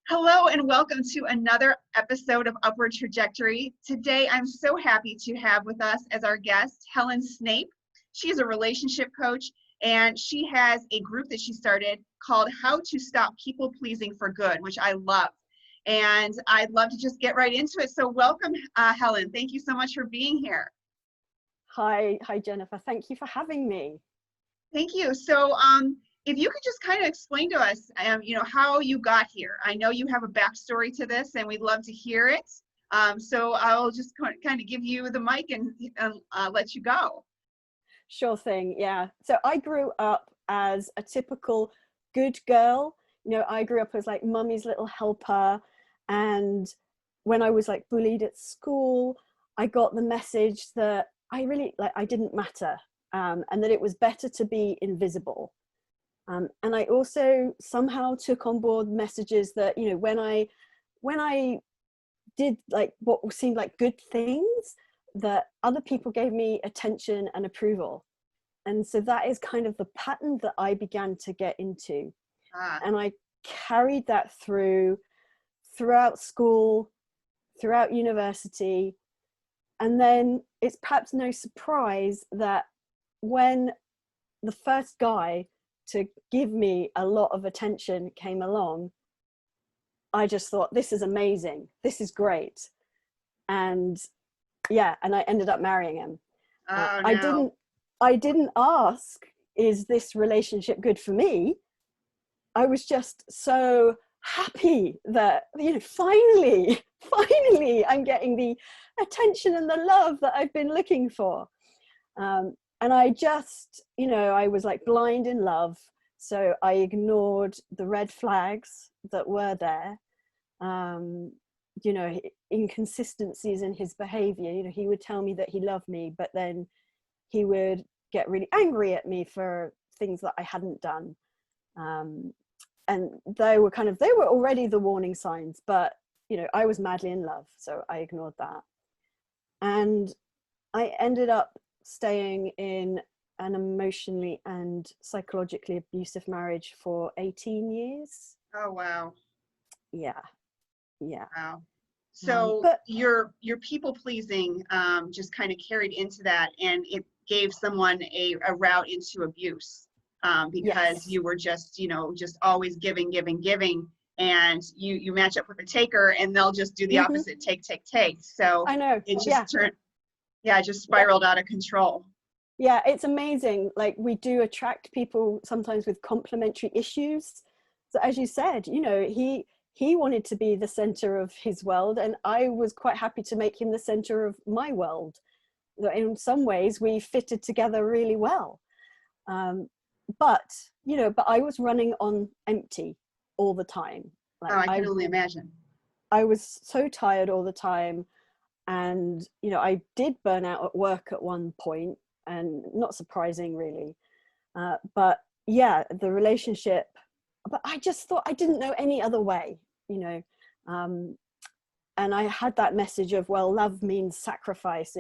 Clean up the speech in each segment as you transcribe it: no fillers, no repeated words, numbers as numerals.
Hello and welcome to another episode of Upward Trajectory. Today, I'm so happy to have with us as our guest, Helen Snape. She's a relationship coach and she has a group that she started called How to Stop People Pleasing for Good, which I love. And I'd love to just get right into it. So welcome, Helen. Thank you so much for being here. Hi, Jennifer. Thank you for having me. Thank you. So if you could just kind of explain to us, how you got here. I know you have a backstory to this and we'd love to hear it. So I'll just kind of give you the mic and let you go. Sure thing. Yeah. So I grew up as a typical good girl. I grew up as like mummy's little helper. And when I was like bullied at school, I got the message that I didn't matter, and that it was better to be invisible. And I also somehow took on board messages that, when I did like what seemed like good things, that other people gave me attention and approval. And so that is kind of the pattern that I began to get into. And I carried that throughout school, throughout university. And then it's perhaps no surprise that when the first guy to give me a lot of attention came along, I just thought, this is amazing. This is great. And I ended up marrying him. Oh, no. I didn't ask, is this relationship good for me? I was just so happy that, finally I'm getting the attention and the love that I've been looking for. And I just, I was like blind in love. So I ignored the red flags that were there. Inconsistencies in his behavior. He would tell me that he loved me, but then he would get really angry at me for things that I hadn't done. And they were already the warning signs, but, I was madly in love. So I ignored that. And I ended up staying in an emotionally and psychologically abusive marriage for 18 years. Oh, wow. Yeah. Wow. So but your people pleasing just kind of carried into that, and it gave someone a route into abuse because you were just always giving, and you match up with a taker and they'll just do the opposite, take. So I know it just it just spiraled out of control. Yeah, it's amazing. Like, we do attract people sometimes with complementary issues. So as you said, he wanted to be the center of his world, and I was quite happy to make him the center of my world. In some ways we fitted together really well. But I was running on empty all the time. Like, I can only imagine. I was so tired all the time. And, I did burn out at work at one point, and not surprising really. But yeah, the relationship, but I just thought I didn't know any other way, and I had that message of, well, love means sacrifice.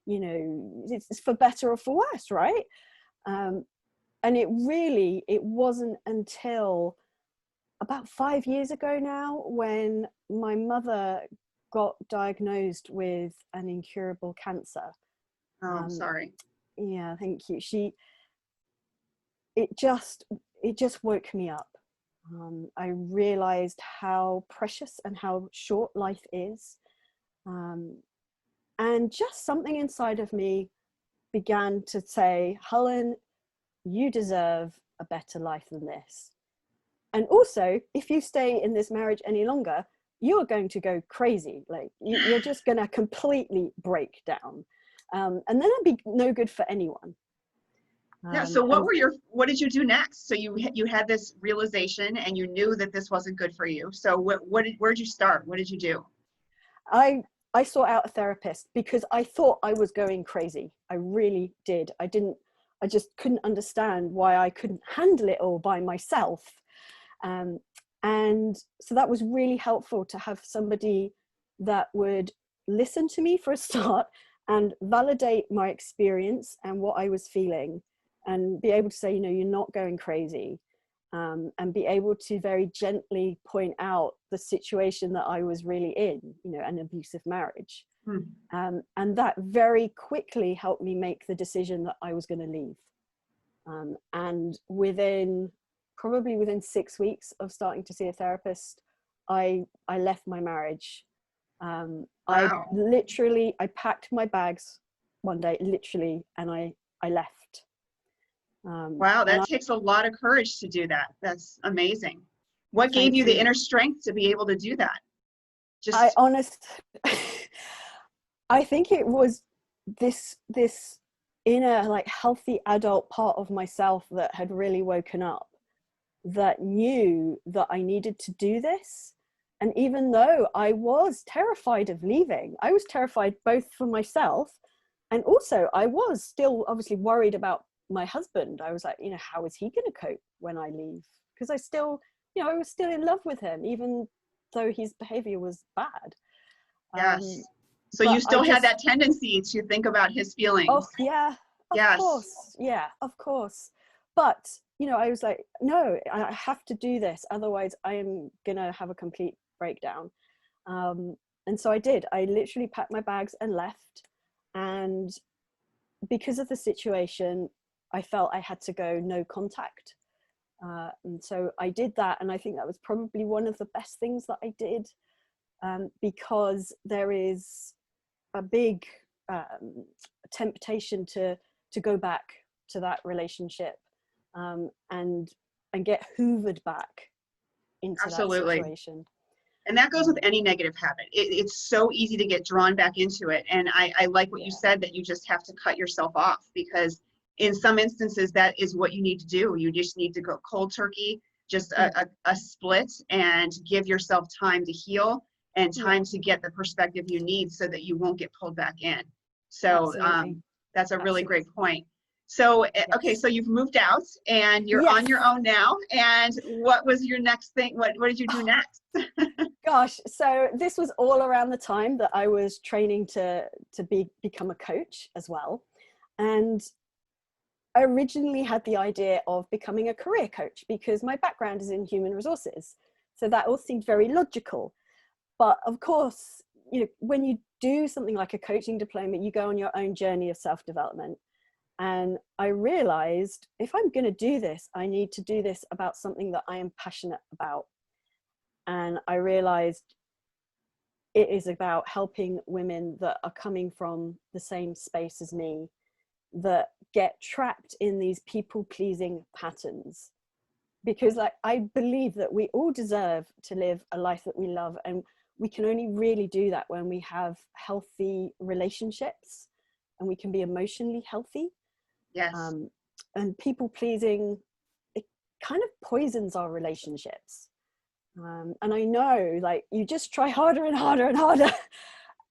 It's for better or for worse, right? And it wasn't until about 5 years ago now, when my mother got diagnosed with an incurable cancer. Oh, I'm sorry. Yeah, thank you. It just woke me up. I realized how precious and how short life is. And just something inside of me began to say, Helen, you deserve a better life than this. And also, if you stay in this marriage any longer, you're going to go crazy. Like, you're just going to completely break down. And then it'd be no good for anyone. Yeah. So what did you do next? So you had this realization and you knew that this wasn't good for you. So where'd you start? What did you do? I sought out a therapist because I thought I was going crazy. I really did. I just couldn't understand why I couldn't handle it all by myself. And so that was really helpful to have somebody that would listen to me for a start and validate my experience and what I was feeling, and be able to say, you're not going crazy. and be able to very gently point out the situation that I was really in, you know, an abusive marriage. And that very quickly helped me make the decision that I was going to leave. And probably within 6 weeks of starting to see a therapist, I left my marriage. Wow. I packed my bags one day, literally, and I left. Wow, that takes a lot of courage to do that. That's amazing. What gave you the inner strength to be able to do that? I think it was this inner, like, healthy adult part of myself that had really woken up, that knew that I needed to do this. And even though I was terrified of leaving, I was terrified both for myself, and also I was still obviously worried about my husband. I was like, you know, how is he going to cope when I leave? Because I still, you know, I was still in love with him, even though his behavior was bad. Yes. So you still had that tendency to think about his feelings. Oh yeah, of course. Yeah, of course. But, you know, I was like, no, I have to do this. Otherwise I am going to have a complete breakdown. And so I did. I literally packed my bags and left. And because of the situation, I felt I had to go no contact. And so I did that. And I think that was probably one of the best things that I did, because there is a big temptation to go back to that relationship, and get hoovered back into that situation. And that goes with any negative habit. It's so easy to get drawn back into it. And I like what you said, that you just have to cut yourself off, because in some instances that is what you need to do. You just need to go cold turkey, just a split, and give yourself time to heal and time to get the perspective you need so that you won't get pulled back in. So that's a really great point. So, okay, so you've moved out and you're on your own now. And what was your next thing? What did you do next? Gosh, so this was all around the time that I was training to become a coach as well. And I originally had the idea of becoming a career coach because my background is in human resources. So that all seemed very logical. But of course, you know, when you do something like a coaching diploma, you go on your own journey of self-development. And I realized, if I'm going to do this, I need to do this about something that I am passionate about. And I realized it is about helping women that are coming from the same space as me, that get trapped in these people-pleasing patterns. Because, like, I believe that we all deserve to live a life that we love, and we can only really do that when we have healthy relationships and we can be emotionally healthy. Yes. And people pleasing, it kind of poisons our relationships. And I know, like, you just try harder and harder and harder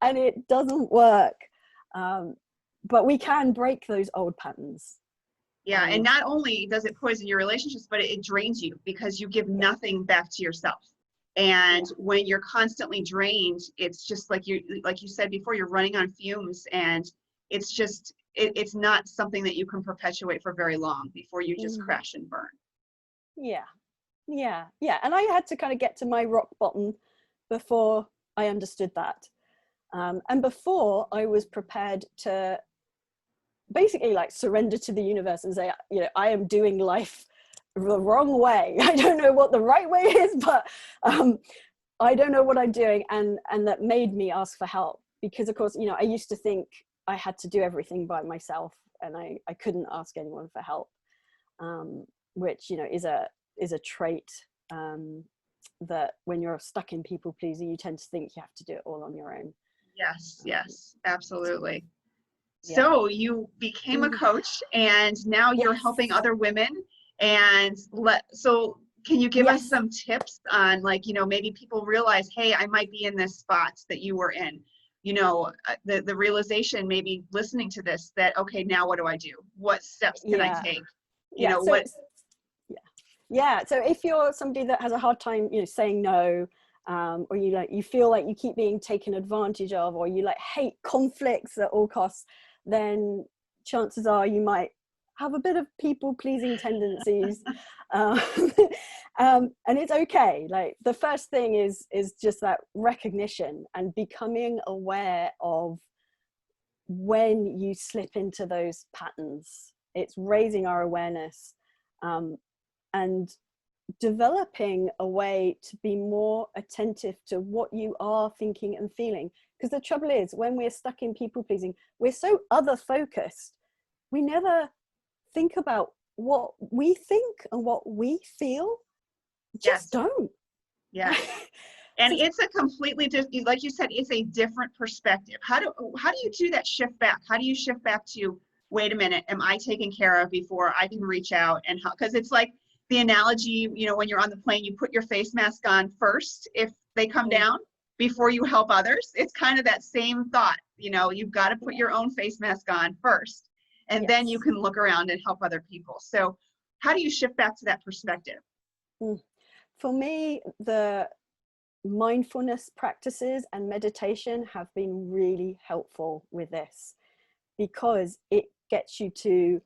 and it doesn't work. But we can break those old patterns. Yeah, and not only does it poison your relationships, but it drains you, because you give nothing back to yourself. And when you're constantly drained, it's just like you said before, you're running on fumes, and it's just, it's not something that you can perpetuate for very long before you just crash and burn. Yeah. And I had to kind of get to my rock bottom before I understood that. And before I was prepared to basically, like, surrender to the universe and say, you know, I am doing life the wrong way. I don't know what the right way is, but I don't know what I'm doing. And that made me ask for help, because, of course, you know, I used to think I had to do everything by myself, and I couldn't ask anyone for help, which, you know, is a trait that when you're stuck in people pleasing, you tend to think you have to do it all on your own. Yes, absolutely. Yeah. So you became a coach, and now you're helping other women. And so can you give us some tips on, like, you know, maybe people realize, hey, I might be in this spot that you were in, you know, the realization, maybe listening to this, that, okay, now what do I do? What steps can I take? You know, so, so if you're somebody that has a hard time, you know, saying no, or you feel like you keep being taken advantage of, or you, like, hate conflicts at all costs, then chances are you might have a bit of people-pleasing tendencies. um, and it's okay. Like the first thing is just that recognition and becoming aware of when you slip into those patterns. It's raising our awareness, and developing a way to be more attentive to what you are thinking and feeling. Because the trouble is, when we're stuck in people pleasing, we're so other focused, we never think about what we think and what we feel. Just Yes. don't. Yeah. And it's a completely different, like you said, it's a different perspective. How do you do that shift back? How do you shift back to, wait a minute, am I taken care of before I can reach out and help? Because it's like the analogy, you know, when you're on the plane, you put your face mask on first if they come down before you help others. It's kind of that same thought, you know, you've got to put your own face mask on first, and then you can look around and help other people. So how do you shift back to that perspective? For me, the mindfulness practices and meditation have been really helpful with this, because it gets you to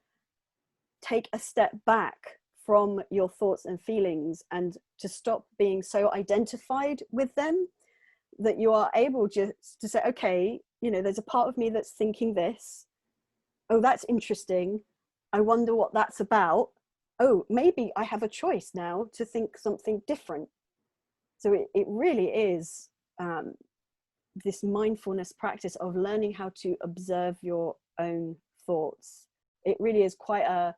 take a step back from your thoughts and feelings and to stop being so identified with them, that you are able just to say, okay, you know, there's a part of me that's thinking this. Oh, that's interesting. I wonder what that's about. Oh, maybe I have a choice now to think something different. So it really is this mindfulness practice of learning how to observe your own thoughts. It really is quite a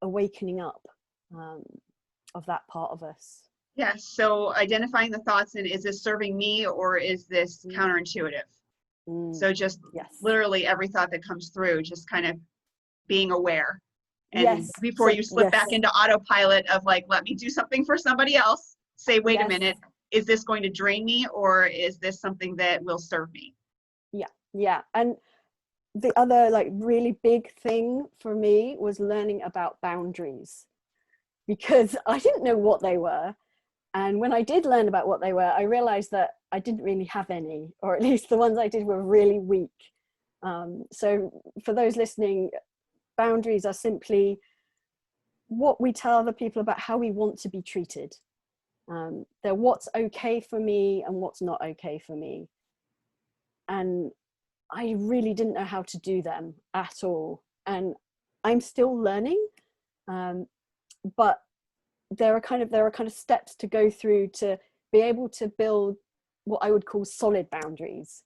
awakening up of that part of us. Yes. So identifying the thoughts, and is this serving me or is this counterintuitive? So just literally every thought that comes through, just kind of being aware. And before you slip back into autopilot of like, let me do something for somebody else, say, wait a minute, is this going to drain me or is this something that will serve me? Yeah. And the other like really big thing for me was learning about boundaries, because I didn't know what they were. And when I did learn about what they were, I realized that I didn't really have any, or at least the ones I did were really weak. So for those listening, boundaries are simply what we tell other people about how we want to be treated. They're what's okay for me and what's not okay for me. And I really didn't know how to do them at all. And I'm still learning, but there are kind of steps to go through to be able to build what I would call solid boundaries.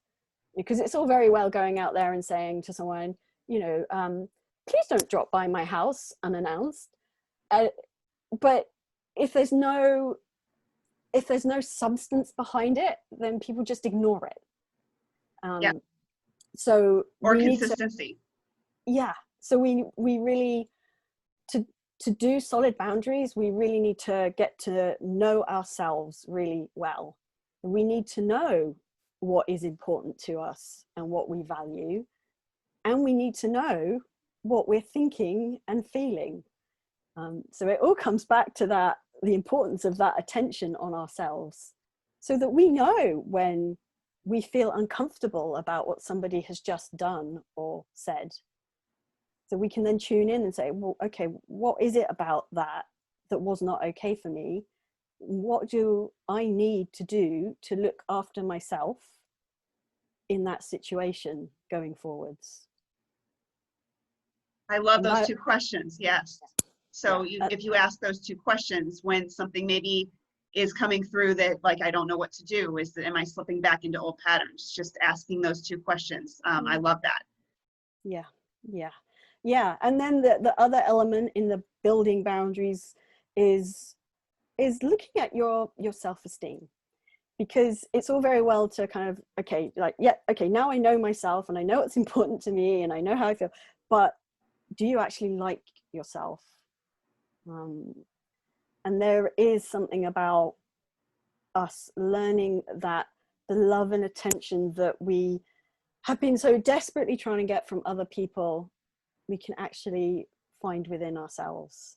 Because it's all very well going out there and saying to someone, you know, please don't drop by my house unannounced. But if there's no substance behind it, then people just ignore it. So or consistency. So we really, to do solid boundaries, we really need to get to know ourselves really well. We need to know what is important to us and what we value, and we need to know what we're thinking and feeling. So it all comes back to that, the importance of that attention on ourselves, so that we know when we feel uncomfortable about what somebody has just done or said. So we can then tune in and say, well, okay, what is it about that was not okay for me? What do I need to do to look after myself in that situation going forwards? I love those two questions. Yes. So if you ask those two questions when something maybe is coming through that, like, I don't know what to do, am I slipping back into old patterns? Just asking those two questions. I love that. Yeah. And then the other element in the building boundaries is looking at your self-esteem, because it's all very well to kind of, okay, now I know myself and I know what's important to me and I know how I feel, but do you actually like yourself? And there is something about us learning that the love and attention that we have been so desperately trying to get from other people, we can actually find within ourselves,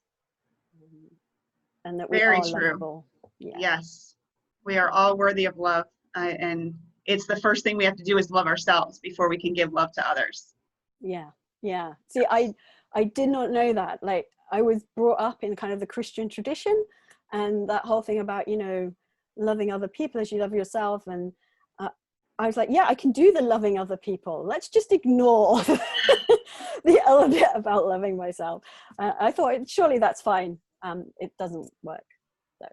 and that we are lovable. Yes, we are all worthy of love, and it's the first thing we have to do is love ourselves before we can give love to others. See, I did not know that. Like, I was brought up in kind of the Christian tradition, and that whole thing about, you know, loving other people as you love yourself. And I was like, yeah, I can do the loving other people. Let's just ignore the element about loving myself. I thought, surely that's fine. It doesn't work. So,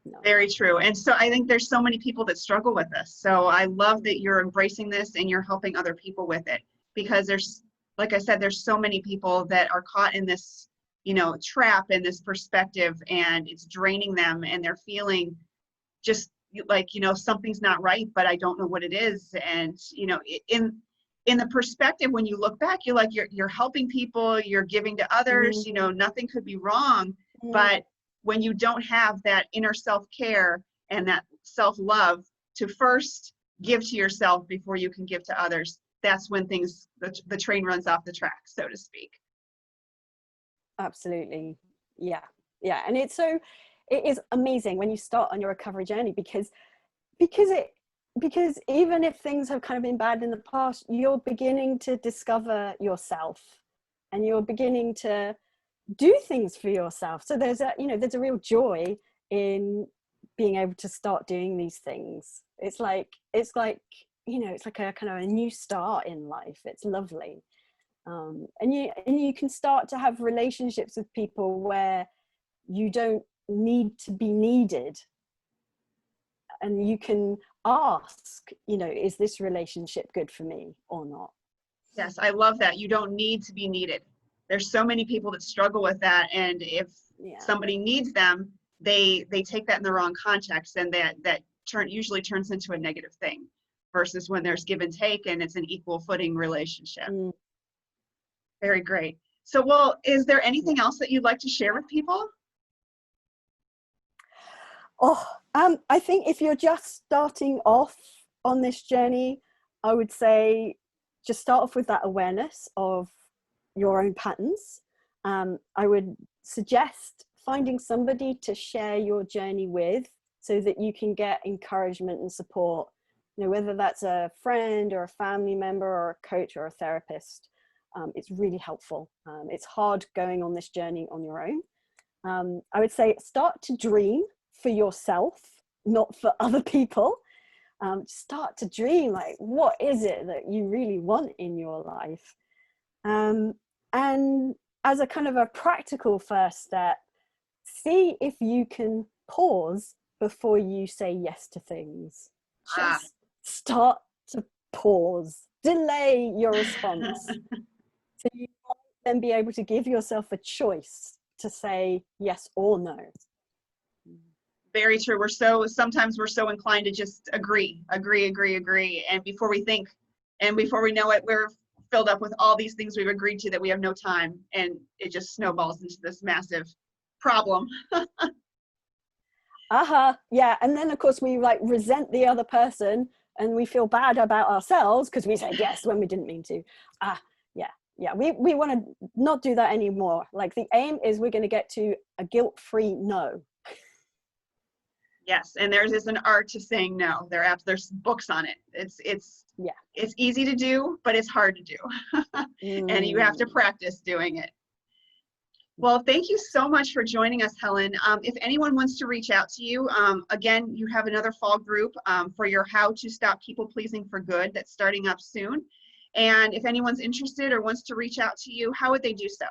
no. Very true. And so I think there's so many people that struggle with this. So I love that you're embracing this and you're helping other people with it, because there's, like I said, there's so many people that are caught in this, you know, trap and this perspective, and it's draining them, and they're feeling just like, you know, something's not right, but I don't know what it is. And, you know, in the perspective, when you look back, you're like, you're helping people, you're giving to others, Mm-hmm. you know, nothing could be wrong. Mm-hmm. But when you don't have that inner self-care and that self-love to first give to yourself before you can give to others, that's when things, the train runs off the track, so to speak. Absolutely. Yeah. Yeah. And it is amazing when you start on your recovery journey, because even if things have kind of been bad in the past, you're beginning to discover yourself, and you're beginning to do things for yourself. So there's a real joy in being able to start doing these things. It's like you know, it's like a kind of a new start in life. It's lovely. And you can start to have relationships with people where you don't need to be needed, and you can ask, you know, is this relationship good for me or not? Yes, I love that. You don't need to be needed. There's so many people that struggle with that, and if somebody needs them, they take that in the wrong context, and that usually turns into a negative thing, versus when there's give and take and it's an equal footing relationship. Very great. So, well, is there anything else that you'd like to share with people? I think if you're just starting off on this journey, I would say just start off with that awareness of your own patterns. I would suggest finding somebody to share your journey with, so that you can get encouragement and support, you know, whether that's a friend or a family member or a coach or a therapist. It's really helpful. It's hard going on this journey on your own. I would say start to dream for yourself, not for other people. Start to dream, like, what is it that you really want in your life? And as a kind of a practical first step, see if you can pause before you say yes to things. Just start to pause, delay your response. So you might then be able to give yourself a choice to say yes or no. Very true. Sometimes we're so inclined to just agree. And before we think, and before we know it, we're filled up with all these things we've agreed to that we have no time, and it just snowballs into this massive problem. Yeah. And then of course we like resent the other person, and we feel bad about ourselves because we said yes when we didn't mean to. We want to not do that anymore. Like, the aim is we're going to get to a guilt-free no. Yes, and there's an art to saying no. There's books on it. It's easy to do, but it's hard to do. And you have to practice doing it. Well, thank you so much for joining us, Helen. If anyone wants to reach out to you, again, you have another fall group for your How to Stop People Pleasing for Good that's starting up soon. And if anyone's interested or wants to reach out to you, how would they do so?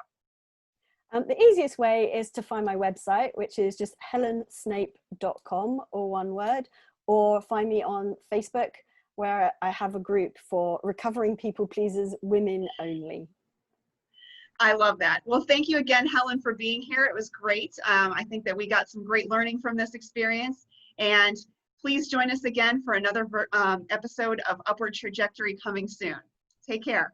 The easiest way is to find my website, which is just helensnape.com, all one word, or find me on Facebook, where I have a group for recovering people pleasers, women only. I love that. Well, thank you again, Helen, for being here. It was great. I think that we got some great learning from this experience. And please join us again for another episode of Upward Trajectory coming soon. Take care.